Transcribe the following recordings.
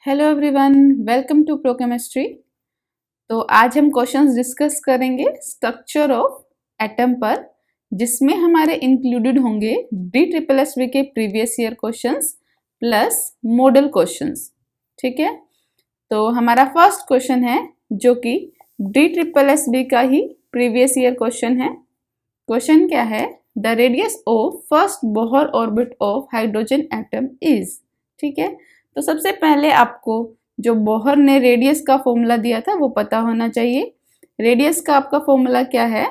Hello everyone, welcome to pro chemistry. तो आज हम क्वेश्चंस डिस्कस करेंगे स्ट्रक्चर ऑफ एटम पर, जिसमें हमारे इंक्लूडेड होंगे DSSB के previous year questions plus model questions. ठीक है, तो हमारा फर्स्ट क्वेश्चन है जो कि DSSB का ही प्रीवियस ईयर क्वेश्चन है। क्वेश्चन क्या है? The radius of first Bohr orbit of hydrogen atom is. ठीक है, तो सबसे पहले आपको जो बोहर ने रेडियस का फॉर्मूला दिया था वो पता होना चाहिए। रेडियस का आपका फॉर्मूला क्या है?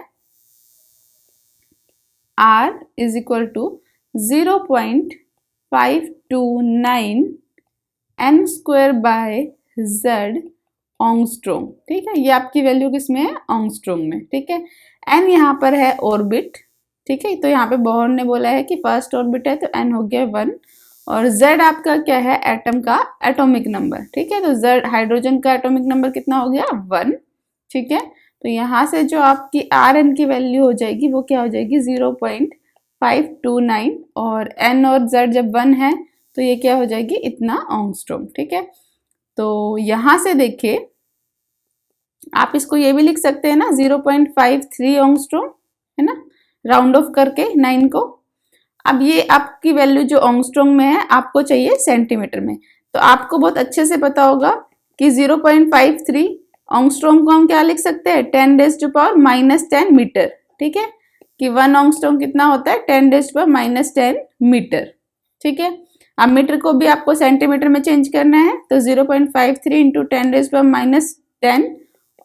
R is equal to 0.529 n square by Z angstrom. ठीक है, ये आपकी वैल्यू किसमें है? ऑंगस्ट्रोम में। ठीक है, n यहाँ पर है ऑर्बिट। ठीक है, तो यहाँ पे बोहर ने बोला है कि फर्स्ट ऑर्बिट है तो n हो गया 1, और Z आपका क्या है? एटम का एटॉमिक नंबर। ठीक है, तो Z हाइड्रोजन का एटॉमिक नंबर कितना हो गया? 1। ठीक है, तो यहाँ से जो आपकी Rn की वैल्यू हो जाएगी वो क्या हो जाएगी? 0.529, और N और Z जब 1 है तो ये क्या हो जाएगी? इतना ऑंगस्ट्रोम। ठीक है, तो यहाँ से देखिए आप इसको ये भी लिख सकते हैं ना, 0.53 ऑंगस्ट्रोम, है ना, राउंड ऑफ करके 9 को। अब ये आपकी वैल्यू जो ऑंगस्ट्रोम में है आपको चाहिए सेंटीमीटर में, तो आपको बहुत अच्छे से पता होगा कि 0.53 ऑंगस्ट्रोम को हम क्या लिख सकते हैं? 10⁻⁻10 मीटर। ठीक है, कि 1 ऑंगस्ट्रोम कितना होता है? 10⁻⁻10 मीटर। ठीक है, अब मीटर को भी आपको सेंटीमीटर में चेंज करना है, तो 0.53 इंटू 10⁻⁻10,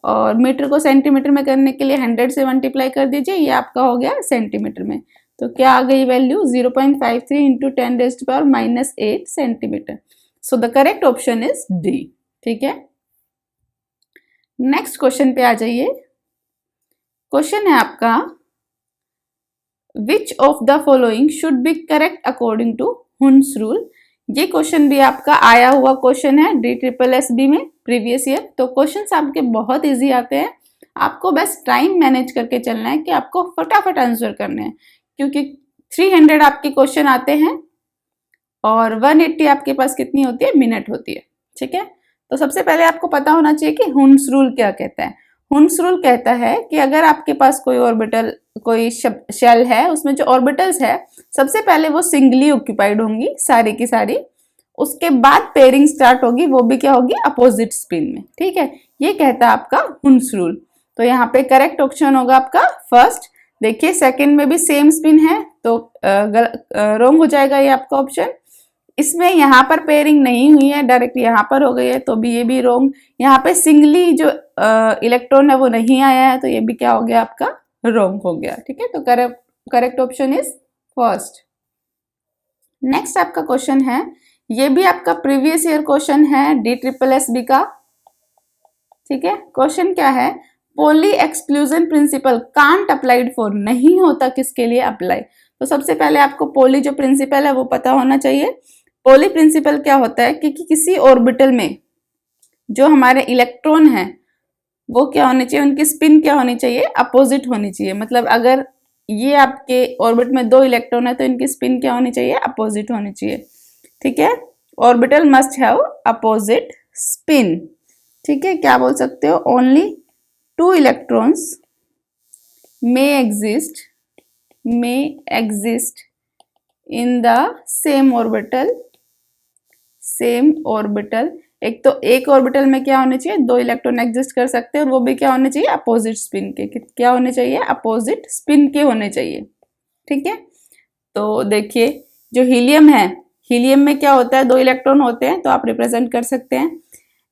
और मीटर को सेंटीमीटर में करने के लिए 100 से मल्टीप्लाई कर दीजिए, ये आपका हो गया सेंटीमीटर में। तो क्या आ गई value? 0.53 into 10⁻⁻8 centimetre. So the correct option is D. ठीक है, नेक्स्ट क्वेश्चन पे आ जाइए। क्वेश्चन है आपका, which of the following should be correct according to Hund's rule. ये क्वेश्चन भी आपका आया हुआ क्वेश्चन है DSSB में प्रीवियस ईयर। तो क्वेश्चंस आपके बहुत इजी आते हैं, आपको बस टाइम मैनेज करके चलना है कि आपको फटाफट आंसर करने हैं, क्योंकि 300 आपके क्वेश्चन आते हैं और 180 आपके पास कितनी होती है? मिनट होती है। ठीक है, तो सबसे पहले आपको पता होना चाहिए कि हुन्स रूल क्या कहता है। हुन्स रूल कहता है कि अगर आपके पास कोई ऑर्बिटल, कोई शेल है, उसमें जो ऑर्बिटल्स है सबसे पहले वो सिंगली ऑक्यूपाइड होंगी सारी की सारी, उसके बाद पेयरिंग स्टार्ट होगी, वो भी क्या होगी? अपोजिट स्पिन में। ठीक है, ये कहता है आपका हुन्स रूल। तो यहाँ पे करेक्ट ऑप्शन होगा आपका फर्स्ट। देखिए सेकंड में भी सेम स्पिन है, तो रॉन्ग हो जाएगा ये आपका ऑप्शन। इसमें यहाँ पर पेयरिंग नहीं हुई है, डायरेक्ट यहाँ पर हो गई है, तो भी ये भी रॉन्ग। यहाँ पे सिंगली जो इलेक्ट्रॉन है वो नहीं आया है, तो ये भी क्या हो गया? आपका रॉन्ग हो गया। ठीक है, तो correct option is first. Next आपका क्वेश्चन है, ये भी आपका प्रीवियस ईयर क्वेश्चन है DSSB का। ठीक है, क्वेश्चन क्या है? Poly exclusion principle can't applied for. नहीं होता किसके लिए अप्लाई? तो सबसे पहले आपको पॉली जो प्रिंसिपल है वो पता होना चाहिए। पॉली प्रिंसिपल क्या होता है कि किसी ऑर्बिटल में जो हमारे इलेक्ट्रॉन है वो क्या होने चाहिए? उनकी स्पिन क्या होनी चाहिए? अपोजिट होनी चाहिए। मतलब अगर ये आपके ऑर्बिट में 2 इलेक्ट्रॉन है तो इनकी स्पिन क्या होनी चाहिए? अपोजिट होनी चाहिए। ठीक है, orbital must have opposite spin. ठीक है, क्या बोल सकते हो? Only 2 electrons may exist in the same orbital। एक तो एक ऑर्बिटल में क्या होने चाहिए? 2 इलेक्ट्रॉन एग्जिस्ट कर सकते हैं, और वो भी क्या होने चाहिए? अपोजिट स्पिन के। क्या होने चाहिए? अपोजिट स्पिन के होने चाहिए। ठीक है, तो देखिए जो हीलियम है, हीलियम में क्या होता है? 2 इलेक्ट्रॉन होते हैं, तो आप रिप्रेजेंट कर सकते हैं।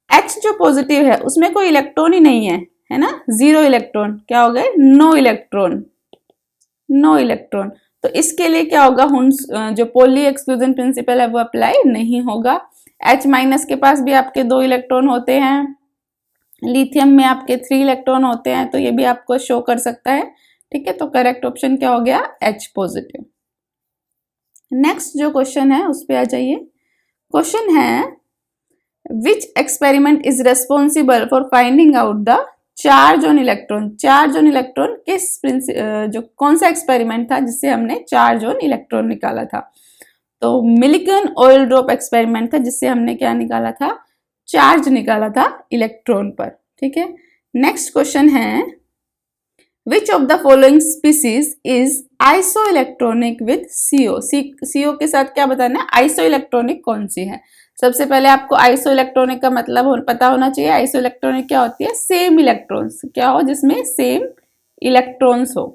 H जो पॉजिटिव है उसमें कोई इलेक्ट्रॉन ही नहीं है, है ना, 0 इलेक्ट्रॉन। क्या हो गए? No electron. तो इसके लिए क्या होगा? हुन्स जो पॉली एक्सक्लूजन प्रिंसिपल है वो अप्लाई नहीं होगा। H माइनस के पास भी आपके 2 इलेक्ट्रॉन होते हैं, लिथियम में आपके 3 इलेक्ट्रॉन होते हैं, तो ये भी आपको शो कर सकता है। ठीक है, तो करेक्ट ऑप्शन क्या हो गया? H positive. नेक्स्ट जो क्वेश्चन है उस पर आ जाइए। क्वेश्चन है, which experiment is responsible for finding out the charge on electron. Charge on electron जो कौन सा एक्सपेरिमेंट था जिससे हमने चार्ज ऑन इलेक्ट्रॉन निकाला था? तो मिलिकन ऑयल ड्रॉप एक्सपेरिमेंट था जिससे हमने क्या निकाला था? चार्ज निकाला था इलेक्ट्रॉन पर। ठीक है, नेक्स्ट क्वेश्चन है विच of the following species is iso electronic with CO। CO के साथ क्या बताना है, आइसो इलेक्ट्रॉनिक कौन सी है। सबसे पहले आपको आइसो इलेक्ट्रॉनिक का मतलब पता होना चाहिए। आइसो इलेक्ट्रॉनिक क्या होती है, सेम इलेक्ट्रॉन्स, क्या हो जिसमें सेम इलेक्ट्रॉन्स हो।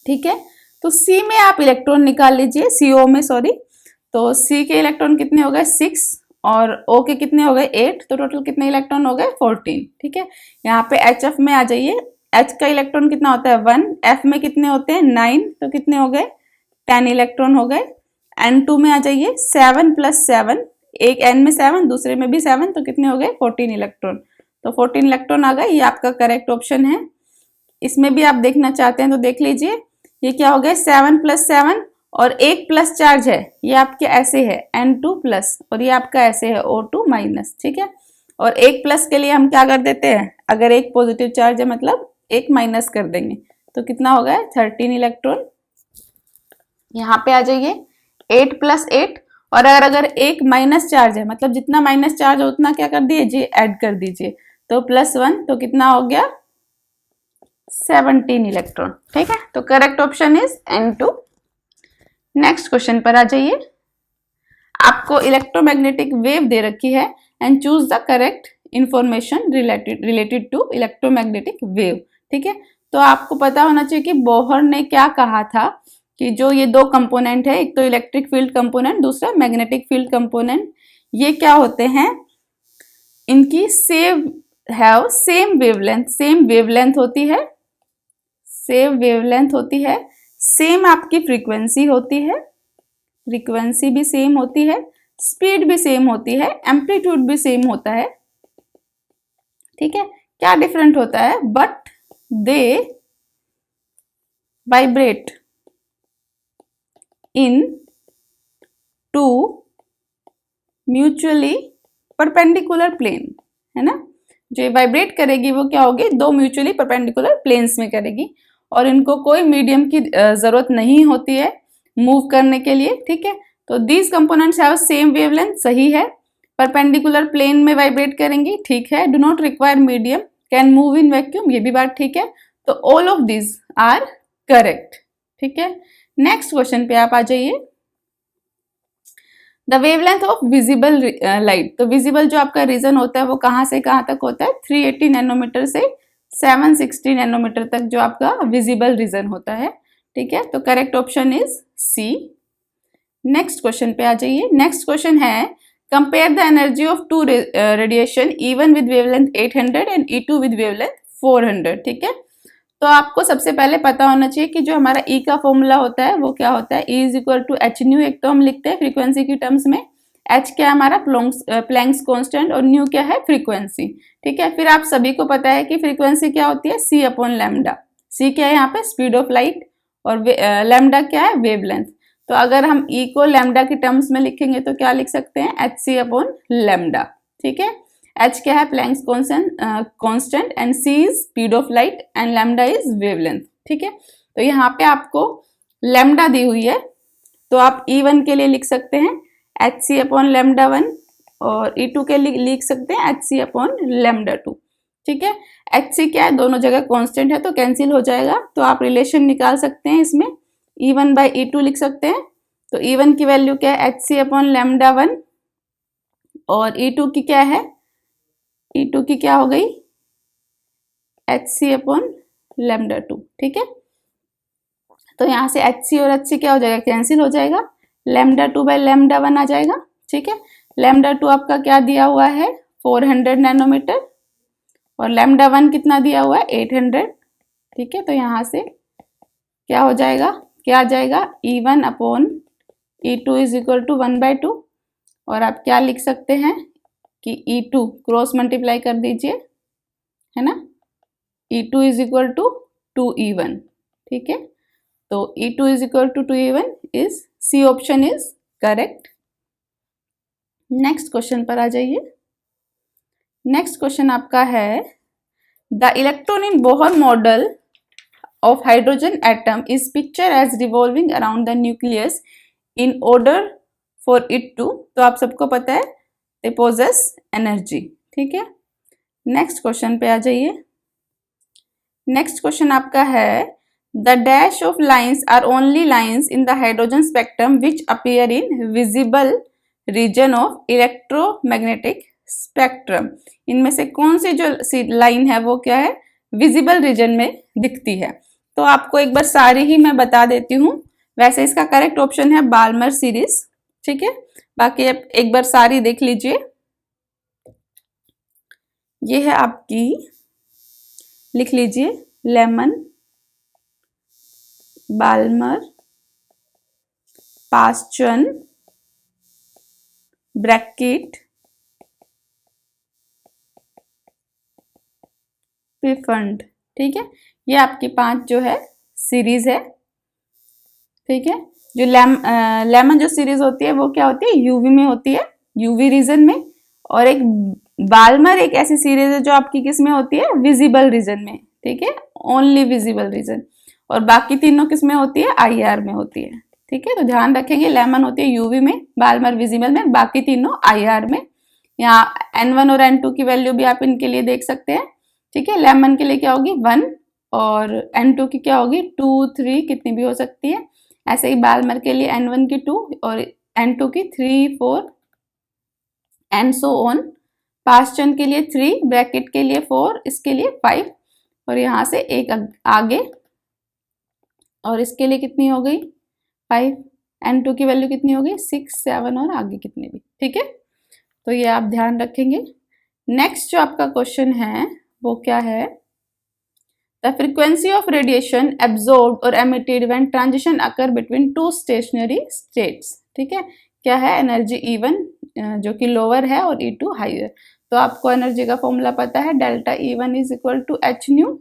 ठीक है, तो C में आप इलेक्ट्रॉन निकाल लीजिए, CO में सॉरी। तो C के इलेक्ट्रॉन कितने हो गए 6 और O के कितने हो गए 8, तो टोटल कितने इलेक्ट्रॉन हो गए 14। ठीक है, यहाँ पे HF में आ जाइए, H का इलेक्ट्रॉन कितना होता है 1, F में कितने होते हैं 9, तो कितने हो गए 10 इलेक्ट्रॉन हो गए। N2 में आ जाइए, 7 + 7, एक N में 7 दूसरे में भी 7, तो कितने हो गए 14 इलेक्ट्रॉन। तो 14 इलेक्ट्रॉन आ गए, ये आपका करेक्ट ऑप्शन है। इसमें भी आप देखना चाहते हैं तो देख लीजिए, ये क्या हो गया 7 + 7 और एक प्लस चार्ज है, ये आपके ऐसे है N2+, और ये आपका ऐसे है O2-। ठीक है, और एक प्लस के लिए हम क्या कर देते हैं, अगर एक पॉजिटिव चार्ज है मतलब एक माइनस कर देंगे, तो कितना हो गया 13 इलेक्ट्रॉन। यहाँ पे आ जाइए 8 + 8, और अगर एक माइनस चार्ज है मतलब जितना माइनस चार्ज हो उतना क्या कर दीजिए ऐड कर दीजिए, तो +1, तो कितना हो गया 17 इलेक्ट्रॉन। ठीक है, तो correct option is N2। Next question पर आ जाइए, आपको इलेक्ट्रोमैग्नेटिक वेव दे रखी है and choose the correct information related to electromagnetic wave. ठीक है, तो आपको पता होना चाहिए कि बोहर ने क्या कहा था कि जो ये दो कंपोनेंट है, एक तो इलेक्ट्रिक फील्ड कंपोनेंट, दूसरा मैग्नेटिक फील्ड कंपोनेंट, ये क्या होते हैं, इनकी सेम वेवलेंथ होती है, सेम वेवलेंथ होती है, सेम आपकी फ्रीक्वेंसी होती है, फ्रीक्वेंसी भी सेम होती है, स्पीड भी सेम होती है, एम्पलीट्यूड भी सेम होता है। ठीक है, क्या डिफरेंट होता है, but they vibrate in two mutually perpendicular plane, है ना। जो वाइब्रेट करेगी वो क्या होगी, दो म्यूचुअली परपेंडिकुलर प्लेन्स में करेगी, और इनको कोई मीडियम की जरूरत नहीं होती है मूव करने के लिए। ठीक है, तो these components have same wavelength, सही है। परपेंडिकुलर प्लेन में वाइब्रेट करेंगी, ठीक है। Do not require medium, can move in vacuum, ये भी बात ठीक है। तो all of these are correct. ठीक है, नेक्स्ट क्वेश्चन पे आप आ जाइए, the wavelength of visible light. तो विजिबल जो आपका रीजन होता है वो कहाँ से कहाँ तक होता है, 380 नैनोमीटर से 760 नैनोमीटर तक जो आपका विजिबल रीजन होता है। ठीक है, तो correct option is C. Next question पे आ जाइए, नेक्स्ट क्वेश्चन है compare the energy of two radiation E1 with wavelength 800 and E2 with wavelength 400। ठीक है, तो आपको सबसे पहले पता होना चाहिए कि जो हमारा E का फॉर्मूला होता है वो क्या होता है, E = hν, एक तो हम लिखते हैं फ्रीक्वेंसी की टर्म्स में, H क्या है हमारा प्लैंक्स कांस्टेंट, और न्यू क्या है फ्रीक्वेंसी। ठीक है, फिर आप सभी को पता है कि फ्रीक्वेंसी क्या होती है, C/λ। C क्या है यहाँ पे स्पीड ऑफ लाइट, और लैम्डा क्या है वेवलेंथ। तो अगर हम E को लैम्डा की टर्म्स में लिखेंगे तो क्या लिख सकते हैं, hc/λ। ठीक है, H क्या है Planck's constant, and C is speed of light, and lambda is wavelength. ठीक है, तो यहाँ पे आपको लैम्डा दी हुई है, तो आप E1 के लिए लिख सकते हैं hc/λ1, और E2 के लिए लिख सकते हैं hc/λ2। ठीक है, hc क्या है, दोनों जगह कांस्टेंट है तो कैंसिल हो जाएगा, तो आप रिलेशन निकाल सकते हैं इसमें, E1/E2 लिख सकते हैं। तो E1 की वैल्यू क्या है hc/λ1, और E2 की क्या है, E2 की क्या हो गई hc/λ2। ठीक है, तो यहाँ से hc और hc क्या हो जाएगा, कैंसिल हो जाएगा, λ2/λ1 आ जाएगा। ठीक है, λ2 आपका क्या दिया हुआ है 400 नैनोमीटर, और λ1 कितना दिया हुआ है 800। ठीक है, तो यहाँ से क्या हो जाएगा, क्या आ जाएगा E1/E2 = 1/2, और आप क्या लिख सकते हैं कि E2 क्रॉस मल्टीप्लाई कर दीजिए, है ना, E2 = 2E1। ठीक है, तो E2 = 2E1 is C option is correct. Next question पर आ जाइए, नेक्स्ट क्वेश्चन आपका है the electron in Bohr model of hydrogen atom is pictured as revolving around the nucleus in order for it to, तो आप सबको पता है दे पोजेस एनर्जी। ठीक है, नेक्स्ट क्वेश्चन पे आ जाइए। नेक्स्ट क्वेश्चन आपका है the dash of lines are only lines in the hydrogen spectrum which appear in visible region of electromagnetic spectrum. इनमें से कौन सी जो लाइन है वो क्या है, विजिबल रीजन में दिखती है। तो आपको एक बार सारी ही मैं बता देती हूँ। वैसे इसका करेक्ट ऑप्शन है बाल्मर सीरीज। ठीक है, बाकी आप एक बार सारी देख लीजिए। ये है आपकी, लिख लीजिए, लेमन, बाल्मर, पास्चन, ब्रैकेट, पिफंड। ठीक है, ये आपकी 5 जो है सीरीज है। ठीक है, जो लेमन जो सीरीज होती है वो क्या होती है, यूवी में होती है, यूवी रीजन में। और एक बाल्मर एक ऐसी सीरीज है जो आपकी किस में होती है, विजिबल रीजन में। ठीक है, ओनली विजिबल रीजन। और बाकी तीनों किस में होती है, आईआर में होती है। ठीक है, तो ध्यान रखेंगे, लेमन होती है यूवी में, बाल्मर विजिबल में, बाकी तीनों आईआर में। यहाँ N1 और N2 की वैल्यू भी आप इनके लिए देख सकते हैं। ठीक है, लेमन के लिए क्या होगी 1 और N2 की क्या होगी 2 3 कितनी भी हो सकती है। ऐसे ही बाल्मर के लिए N1 की 2 और N2 की 3 4 एंड सो ऑन। पास्चन के लिए 3, ब्रैकेट के लिए 4, इसके लिए 5 और यहाँ से एक आगे, और इसके लिए कितनी हो गई 5। N2 की वैल्यू कितनी हो गई 6 7 और आगे कितने भी। ठीक है, तो ये आप ध्यान रखेंगे। नेक्स्ट जो आपका क्वेश्चन है वो क्या है, the frequency of radiation absorbed और emitted when transition occur between 2 stationary states. ठीक है, क्या है, एनर्जी E1 जो कि लोअर है और E2 हाइयर। तो आपको एनर्जी का फॉर्मूला पता है, delta E1 is equal to H nu.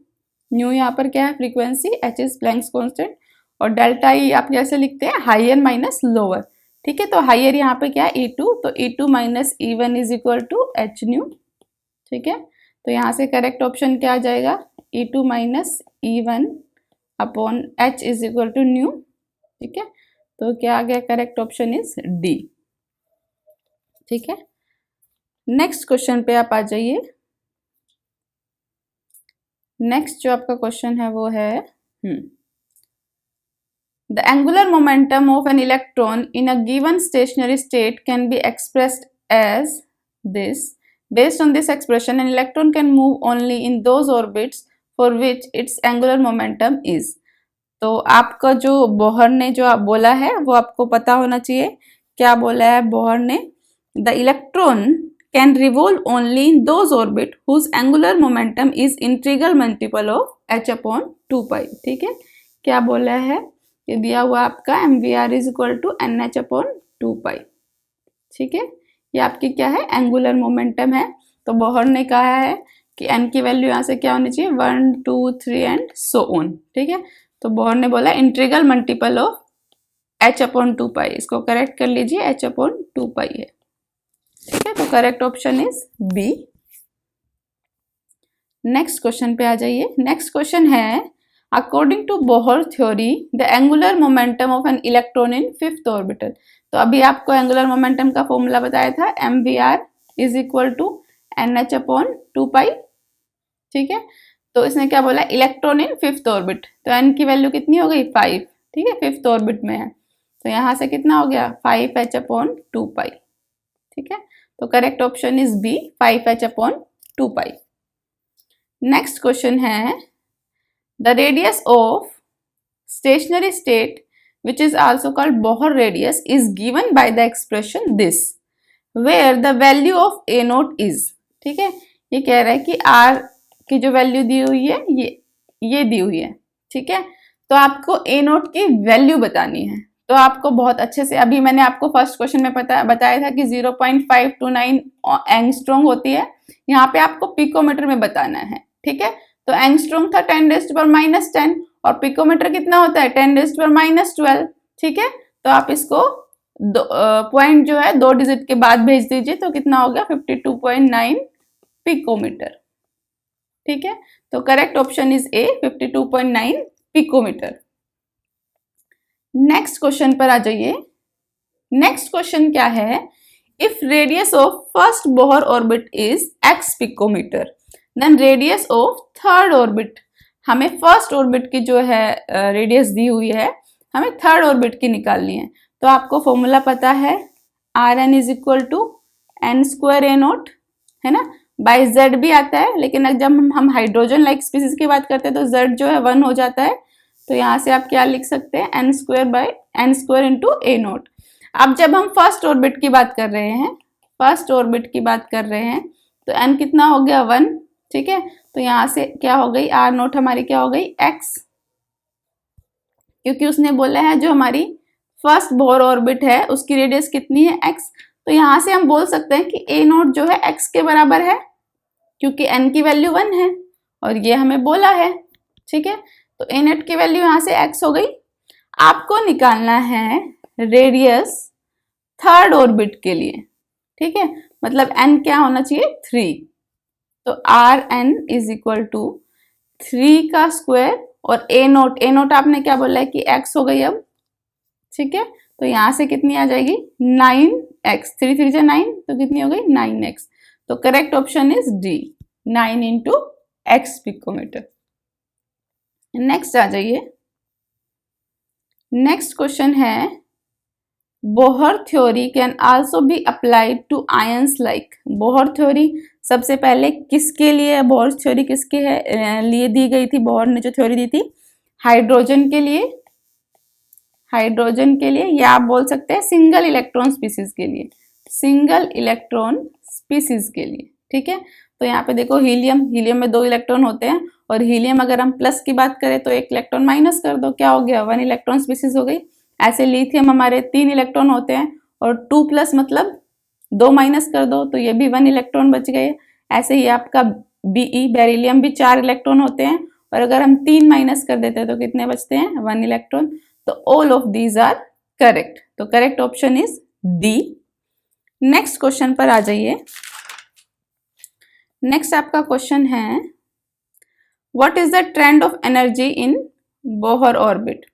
Nu यहाँ पर क्या है, frequency, H is Planck's constant, और डेल्टा ई आप कैसे लिखते हैं, हाइयर माइनस लोअर। ठीक है, तो हाइयर यहाँ पे क्या है E2, तो E2 minus E1 is equal to H nu. ठीक है, तो यहाँ से करेक्ट ऑप्शन क्या आ जाएगा, E2 minus E1 upon H is equal to nu. ठीक है, तो क्या आ गया, करेक्ट ऑप्शन इज डी। ठीक है, नेक्स्ट क्वेश्चन पे आप आ जाइए। नेक्स्ट जो आपका क्वेश्चन है वो है the angular momentum of an electron in a given stationary state can be expressed as this. Based on this expression, an electron can move only in those orbits for which its angular momentum is. तो आपका जो Bohr ने जो आप बोला है वो आपको पता होना चाहिए। क्या बोला है बोहर ने, the electron can revolve only in those orbit whose angular momentum is integral multiple of h upon 2 pi. ठीक है, क्या बोला है, ये दिया हुआ आपका mvr is equal to nh upon 2 pi. ठीक है, ये आपकी क्या है, एंगुलर मोमेंटम है। तो बोहर ने कहा है कि n की वैल्यू यहाँ से क्या होनी चाहिए 1 2 3 एंड सो ऑन। ठीक है, तो बोहर ने बोला integral multiple of h upon 2 पाई। इसको करेक्ट कर लीजिए, h अपॉन 2 पाई है। ठीक है, तो correct option is B. Next question पे आ जाइए। नेक्स्ट क्वेश्चन है according to Bohr theory the angular momentum of an electron in 5th orbital. तो अभी आपको एंगुलर मोमेंटम का फॉर्मूला बताया था, mvr is equal to nh upon 2 pi. ठीक है, तो इसने क्या बोला, इलेक्ट्रॉन इन 5th ऑर्बिट, तो n की वैल्यू कितनी हो गई 5। ठीक है, 5th ऑर्बिट में है, तो यहाँ से कितना हो गया 5h अपॉन 2 पाई। ठीक है, तो correct option is B, 5h upon 2 pi. Next question है the radius of stationary state which is also called Bohr radius is given by the expression this where the value of a naught is। ठीक है, ये कह रहा है कि r की जो वैल्यू दी हुई है ये दी हुई है। ठीक है, तो आपको a naught की वैल्यू बतानी है। तो आपको बहुत अच्छे से, अभी मैंने आपको फर्स्ट क्वेश्चन में बताया था कि 0.529 एंगस्ट्रॉम होती है, यहाँ पे आपको पिकोमीटर में बताना है। ठीक है, तो एंगस्ट्रॉम था 10⁻⁻10 और पिकोमीटर कितना होता है 10⁻⁻12। ठीक है, तो आप इसको पॉइंट जो है 2 डिजिट के बाद भेज दीजिए, तो कितना हो गया 52.9 पिकोमीटर। ठीक है, तो correct option is A, 52.9 picometre. Next question पर आ जाइए। नेक्स्ट क्वेश्चन क्या है, if radius of first Bohr orbit is x picometre, then radius of third orbit, हमें फर्स्ट ऑर्बिट की जो है रेडियस दी हुई है, हमें थर्ड ऑर्बिट की निकालनी है। तो आपको फॉर्मूला पता है, R N is equal to N square A nought, है ना, बाई जेड भी आता है, लेकिन जब हम हाइड्रोजन लाइक स्पीसीज की बात करते हैं तो जेड जो है 1 हो जाता है। तो यहाँ से आप क्या लिख सकते हैं, N square by N square into A nought. अब जब हम फर्स्ट ऑर्बिट की बात कर रहे हैं, फर्स्ट ऑर्बिट की बात कर रहे हैं, तो एन कितना हो गया 1, ठीक है। तो यहाँ से क्या हो गई, आर नोट हमारी क्या हो गई, एक्स, क्योंकि उसने बोला है जो हमारी फर्स्ट बोहर ऑर्बिट है उसकी रेडियस कितनी है, एक्स। तो यहाँ से हम बोल सकते हैं कि ए नोट जो है एक्स के बराबर है, क्योंकि एन की वैल्यू 1 है और ये हमें बोला है, ठीक है। तो ए नोट की वैल्यू यहाँ से एक्स हो गई। आपको निकालना है रेडियस थर्ड ऑर्बिट के लिए, ठीक है, मतलब एन क्या होना चाहिए, 3। तो R N is equal to 3 का स्क्वायर और ए नोट आपने क्या बोला है कि एक्स हो गई अब, ठीक है। तो यहां से कितनी आ जाएगी, 9x, 3 3 से 9, तो कितनी हो गई 9x। तो correct option is D, 9 into X picometer. Next आ जाइए, नेक्स्ट क्वेश्चन है, Bohr theory can also be applied to ions like. Bohr theory सबसे पहले किसके लिए, बोहर थ्योरी किसके लिए दी गई थी, बोहर ने जो थ्योरी दी थी, हाइड्रोजन के लिए, हाइड्रोजन के लिए, या आप बोल सकते हैं सिंगल इलेक्ट्रॉन स्पीसीज के लिए, सिंगल इलेक्ट्रॉन स्पीसीज के लिए, ठीक है। तो यहाँ पे देखो हीलियम, हीलियम में 2 इलेक्ट्रॉन होते हैं और हीलियम अगर हम प्लस की बात करें तो 1 इलेक्ट्रॉन माइनस कर दो, क्या हो गया, 1 इलेक्ट्रॉन स्पीसीज हो गई। ऐसे लिथियम हमारे 3 इलेक्ट्रॉन होते हैं और 2 प्लस मतलब 2 माइनस कर दो तो ये भी 1 इलेक्ट्रॉन बच गए। ऐसे ही आपका बीई बेरिलियम भी 4 इलेक्ट्रॉन होते हैं और अगर हम 3 माइनस कर देते हैं तो कितने बचते हैं, 1 इलेक्ट्रॉन। तो all of these are correct, तो correct option is D. Next question पर आ जाइए। नेक्स्ट आपका क्वेश्चन है, what is the trend of energy in Bohr orbit.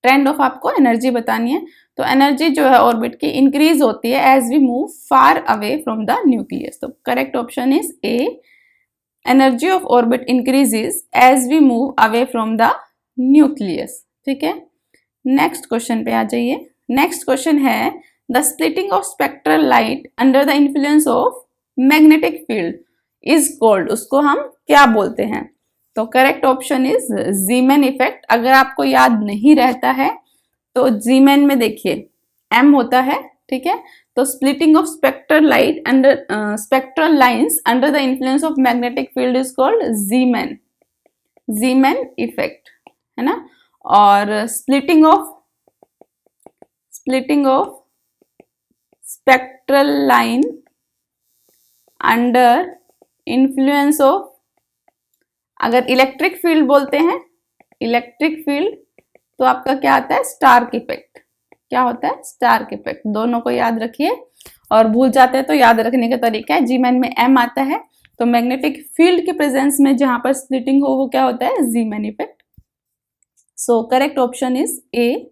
Trend of आपको एनर्जी बतानी है। तो एनर्जी जो है ऑर्बिट की इंक्रीज होती है as we move far away from the nucleus. तो correct option is A, energy of orbit increases as we move away from the nucleus, ठीक है। नेक्स्ट क्वेश्चन पे आ जाइए। नेक्स्ट क्वेश्चन है, the splitting of spectral light under the influence of magnetic field is called, उसको हम क्या बोलते हैं। तो correct option is Zeeman effect. अगर आपको याद नहीं रहता है तो जीमैन में देखिए एम होता है, ठीक है। तो splitting of spectral light under spectral lines under the influence of magnetic field is called Zeeman, Zeeman effect, है ना। और splitting of spectral line under influence of, अगर इलेक्ट्रिक फील्ड बोलते हैं, इलेक्ट्रिक फील्ड, तो आपका क्या आता है, स्टार्क इफेक्ट। क्या होता है, स्टार्क इफेक्ट। दोनों को याद रखिए और भूल जाते हैं तो याद रखने का तरीका है, जीमैन में एम आता है तो मैग्नेटिक फील्ड के प्रेजेंस में जहां पर स्प्लिटिंग हो वो क्या होता है, Zeeman effect. So correct option is A.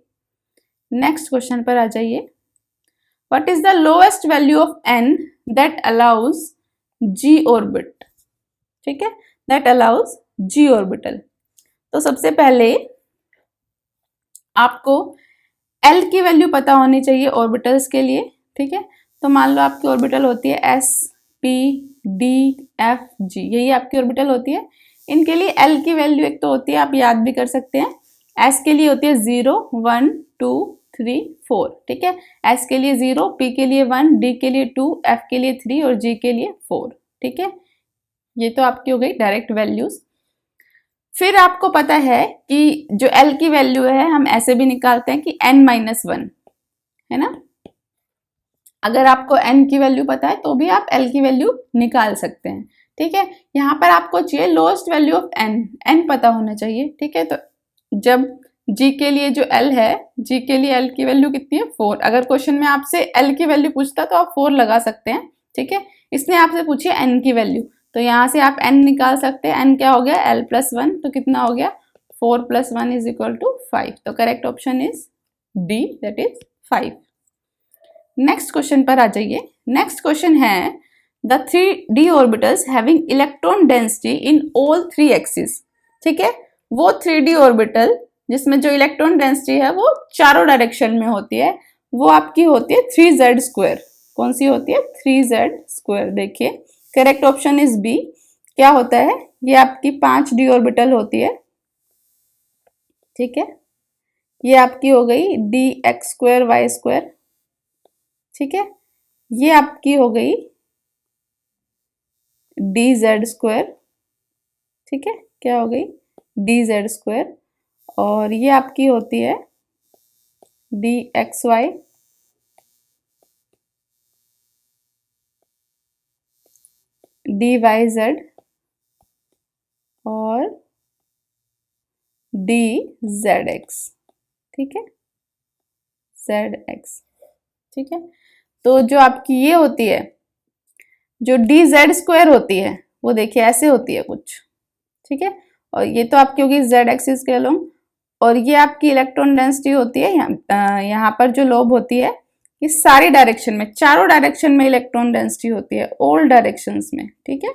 Next question पर आ जाइए। What is the lowest value of n that allows g orbit, ठीक है, दैट अलाउज जी ऑर्बिटल। तो सबसे पहले आपको एल की वैल्यू पता होनी चाहिए ऑर्बिटल्स के लिए, ठीक है। तो मान लो आपकी ऑर्बिटल होती है S P D F G, यही आपकी ऑर्बिटल होती है। इनके लिए एल की वैल्यू एक तो होती है, आप याद भी कर सकते हैं, एस के लिए होती है 0 1 2 3 4, ठीक है। एस के लिए 0, पी के लिए 1, डी के लिए 2, एफ के लिए 3 और जी के लिए 4, ठीक है। ये तो आपकी हो गई डायरेक्ट वैल्यूज। फिर आपको पता है कि जो एल की वैल्यू है हम ऐसे भी निकालते हैं कि n-1, है ना। अगर आपको n की वैल्यू पता है तो भी आप l की वैल्यू निकाल सकते हैं, ठीक है। यहाँ पर आपको चाहिए लोएस्ट वैल्यू ऑफ n पता होना चाहिए, ठीक है। तो जब g के लिए जो l है, g के लिए l की वैल्यू कितनी है, 4। अगर क्वेश्चन में आपसे l की वैल्यू पूछता तो आप 4 लगा सकते हैं, ठीक है। इसने आपसे पूछी है n की वैल्यू, तो यहाँ से आप n निकाल सकते हैं। n क्या हो गया, l+1, तो कितना हो गया, 4 + 1 = 5। तो correct option is D, that is 5। Next question पर आ जाइए। नेक्स्ट क्वेश्चन है the 3d orbitals having electron density in all 3 axis. ठीक है, वो 3d ऑर्बिटल जिसमें जो इलेक्ट्रॉन डेंसिटी है वो चारों डायरेक्शन में होती है, वो आपकी होती है 3z²। कौन सी होती है? 3z²। देखिए करेक्ट ऑप्शन इज बी। क्या होता है? ये आपकी 5d ऑर्बिटल होती है। ठीक है, ये आपकी हो गई dx² y²। ठीक है, ये आपकी हो गई dz²। ठीक है, क्या हो गई? dz²। और ये आपकी होती है dxy। dyz और dzx। ठीक है, zx। ठीक है, तो जो आपकी ये होती है, जो dz² होती है, वो देखिए ऐसे होती है कुछ। ठीक है, और ये तो आपकी होगी z एक्सिस के अलोंग, और ये आपकी इलेक्ट्रॉन डेंसिटी होती है यहाँ पर जो लोब होती है, ये सारी डायरेक्शन में, चारों डायरेक्शन में इलेक्ट्रॉन डेंसिटी होती है, ऑल डायरेक्शंस में। ठीक है,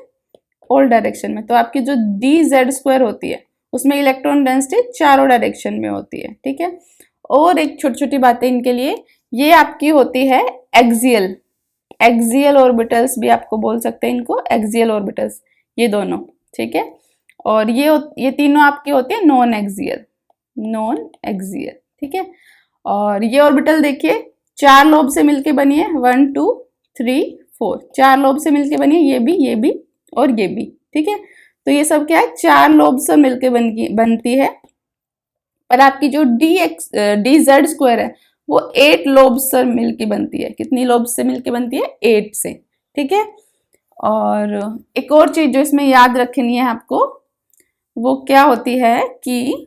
ऑल डायरेक्शन में। तो आपकी जो dz² होती है उसमें इलेक्ट्रॉन डेंसिटी चारों डायरेक्शन में होती है। ठीक है, और एक छोटी छोटी बातें इनके लिए, ये आपकी होती है एक्सियल ऑर्बिटल्स भी आपको बोल सकते हैं इनको, एक्सियल ऑर्बिटल्स ये दोनों। ठीक है, और ये तीनों आपकी होती है नॉन एक्सियल। ठीक है, और ये ऑर्बिटल देखिए 4 लोब से मिलके बनी है, 1 2 3 4, 4 लोब से मिलके बनी है, ये भी और ये भी। ठीक है, तो ये सब क्या है? 4 लोब से मिलके बनती है। पर आपकी जो dz² है वो 8 लोब्स से मिलके बनती है। कितनी लोब्स से मिलके बनती है? 8 से। ठीक है, और एक और चीज जो इसमें याद रखनी है आपको, वो क्या होती है कि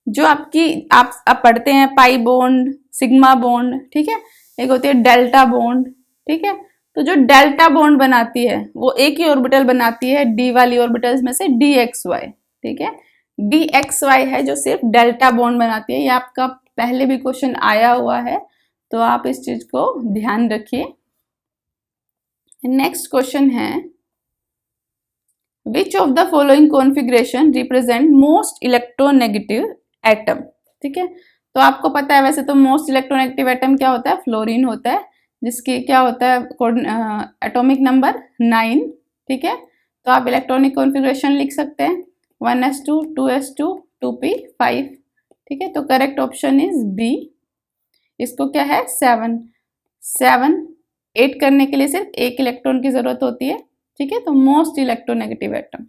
जो आपकी आप पढ़ते हैं पाई बॉन्ड, सिग्मा बॉन्ड। ठीक है, एक होती है डेल्टा बॉन्ड। ठीक है, तो जो डेल्टा बॉन्ड बनाती है वो एक ही ऑर्बिटल बनाती है डी वाली ऑर्बिटल्स में से, dxy। ठीक है, dxy है जो सिर्फ डेल्टा बॉन्ड बनाती है। ये आपका पहले भी क्वेश्चन आया हुआ है, तो आप इस चीज को ध्यान रखिए। नेक्स्ट क्वेश्चन है विच of the following configuration represent most electronegative atom. ठीक है, तो आपको पता है वैसे तो मोस्ट इलेक्ट्रोनेगेटिव एटम क्या होता है? फ्लोरीन होता है, जिसकी क्या होता है एटॉमिक नंबर 9। ठीक है, तो आप इलेक्ट्रॉनिक कॉन्फ़िगरेशन लिख सकते हैं 1s2 2s2 2p5। ठीक है, तो करेक्ट ऑप्शन इज बी। इसको क्या है? 7 8 करने के लिए सिर्फ एक इलेक्ट्रॉन की जरूरत होती है। ठीक है, तो most electronegative atom.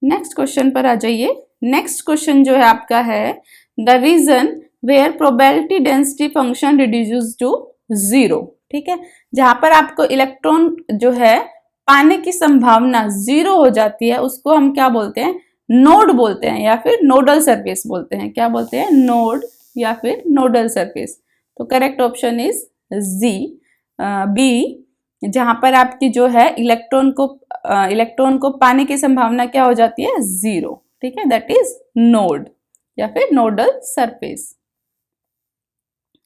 Next question पर आ जाइए। नेक्स्ट क्वेश्चन जो है आपका है the region where probability density function reduces to 0। ठीक है, जहां पर आपको इलेक्ट्रॉन जो है पाने की संभावना 0 हो जाती है, उसको हम क्या बोलते हैं? नोड बोलते हैं, या फिर नोडल सरफेस बोलते हैं। क्या बोलते हैं? नोड या फिर नोडल सरफेस। तो करेक्ट ऑप्शन इज बी, जहां पर आपकी जो है इलेक्ट्रॉन को पाने की संभावना क्या हो जाती है? 0। ठीक है, दैट इज नोड या फिर नोडल सरफेस।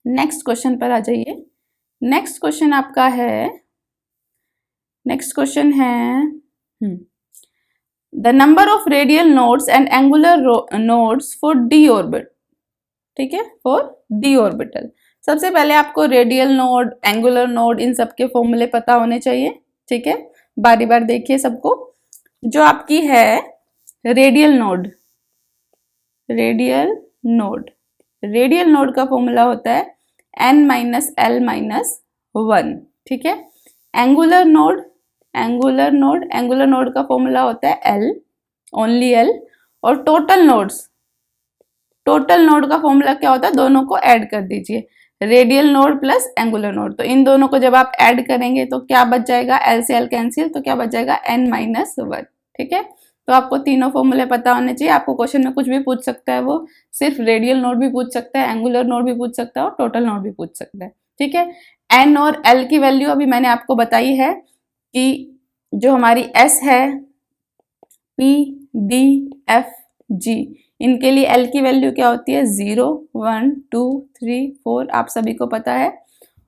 नेक्स्ट क्वेश्चन पर आ जाइए। नेक्स्ट क्वेश्चन आपका है, नेक्स्ट क्वेश्चन है the number of radial nodes and angular nodes for D orbit. ठीक है, फॉर डी ऑर्बिटल। सबसे पहले आपको रेडियल नोड, एंगुलर नोड, इन सब के फॉर्मूले पता होने चाहिए। ठीक है, बारी बार देखिए सबको। जो आपकी है रेडियल नोड, रेडियल नोड का फॉर्मूला होता है n - l - 1। ठीक है, एंगुलर नोड का फॉर्मूला होता है l, ओनली l। और टोटल नोड का फॉर्मूला क्या होता है? दोनों को ऐड कर दीजिए, radial node plus angular node. तो इन दोनों को जब आप ऐड करेंगे तो क्या बच जाएगा? l से l कैंसिल, तो क्या बच जाएगा? n - 1। ठीक है, तो आपको तीनों फॉर्मूले पता होने चाहिए। आपको क्वेश्चन में कुछ भी पूछ सकता है, वो सिर्फ रेडियल नोड भी पूछ सकता है, एंगुलर नोड भी पूछ सकता है और टोटल नोड भी पूछ सकता है। ठीक है, n और l की वैल्यू अभी मैंने आपको बताई है कि जो हमारी s है, p, d, f, g, इनके लिए L की वैल्यू क्या होती है 0, 1, 2, 3, 4 आप सभी को पता है,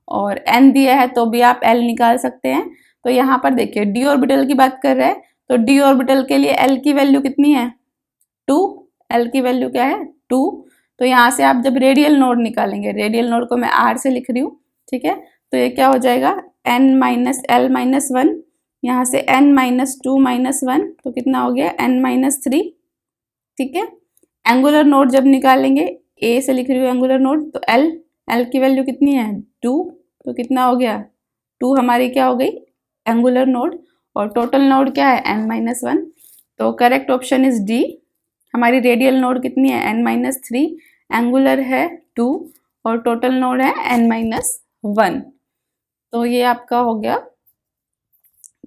और N दिया है तो भी आप L निकाल सकते हैं। तो यहाँ पर देखिए d ऑर्बिटल की बात कर रहे हैं, तो d ऑर्बिटल के लिए L की वैल्यू कितनी है 2, L की वैल्यू क्या है 2। तो यहाँ से आप जब रेडियल नोड निकालेंगे, रेडियल नोड को मैं R से लिख रही हूँ, ठीक है, तो ये क्या हो जाएगा N माइनस L माइनस 1, यहाँ से N माइनस 2 माइनस 1, तो कितना हो गया N माइनस 3, ठीक है। एंगुलर नोड जब निकालेंगे, A से लिख रही हूँ एंगुलर नोड, तो L की वैल्यू कितनी है 2, तो कितना हो गया 2 हमारी क्या हो गई एंगुलर नोड, और टोटल नोड क्या है N माइनस 1, तो करेक्ट ऑप्शन इज D। हमारी रेडियल नोड कितनी है N माइनस 3, एंगुलर है 2 और टोटल नोड है N माइनस 1। तो ये आपका हो गया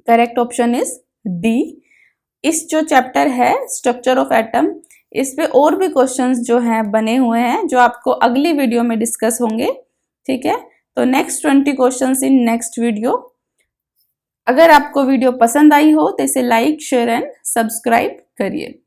करेक्ट ऑप्शन इज D। इस जो चैप्टर है स्ट्रक्चर ऑफ एटम, इस पे और भी क्वेश्चंस जो हैं बने हुए हैं जो आपको अगली वीडियो में डिस्कस होंगे, ठीक है। तो next 20 questions in next video. अगर आपको वीडियो पसंद आई हो तो इसे लाइक शेयर एंड सब्सक्राइब करिए।